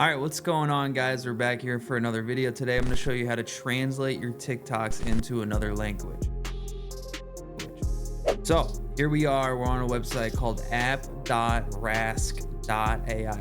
All right, what's going on, guys? We're back here for another video. Today I'm going to show you how to translate your TikToks into another language. So here we are. We're on a website called app.rask.ai.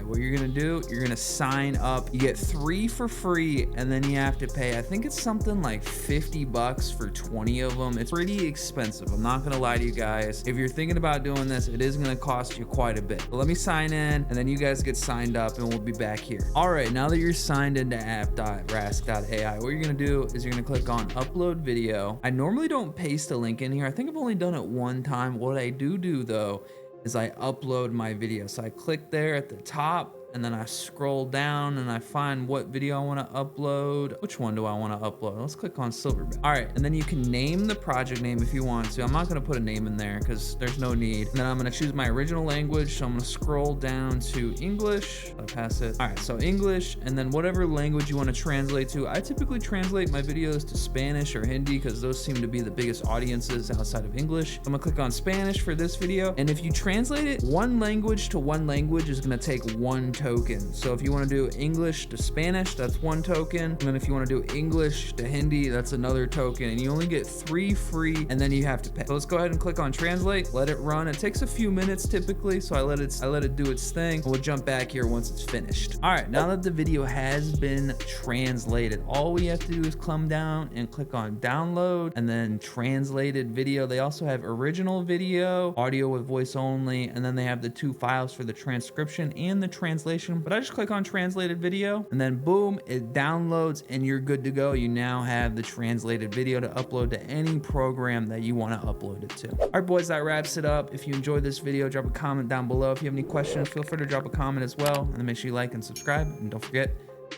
What you're gonna do, you're gonna sign up. You get 3 for free, and then you have to pay, I think it's something like 50 bucks for 20 of them. It's pretty expensive, I'm not gonna lie to you guys. If you're thinking about doing this, it is gonna cost you quite a bit. But let me sign in, and then you guys get signed up, and we'll be back here. All right, now that you're signed into app.rask.ai, what you're gonna do is you're gonna click on upload video. I normally don't paste a link in here. I think I've only done it one time. What I do though is I upload my video. So I click there at the top, and then I scroll down and I find what video I want to upload. Which one do I want to upload? Let's click on Silverback. All right, and then you can name the project name if you want to. I'm not going to put a name in there because there's no need. And then I'm going to choose my original language. So I'm going to scroll down to English. I'll pass it. All right, so English, and then whatever language you want to translate to. I typically translate my videos to Spanish or Hindi because those seem to be the biggest audiences outside of English. I'm going to click on Spanish for this video. And if you translate it one language to one language is going to take one token. So if you want to do English to Spanish, that's one token. And then if you want to do English to Hindi, that's another token. And you only get 3 free, and then you have to pay. So let's go ahead and click on translate, let it run. It takes a few minutes typically, so I let it do its thing. We'll jump back here once it's finished. All right, now that the video has been translated, all we have to do is come down and click on download, and then translated video. They also have original video, audio with voice only, and then they have the 2 files for the transcription and the translation. But I just click on translated video, and then boom, it downloads and you're good to go. You now have the translated video to upload to any program that you want to upload it to. All right, boys, that wraps it up. If you enjoyed this video, drop a comment down below. If you have any questions, feel free to drop a comment as well, and then make sure you like and subscribe, and don't forget,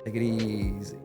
take it easy.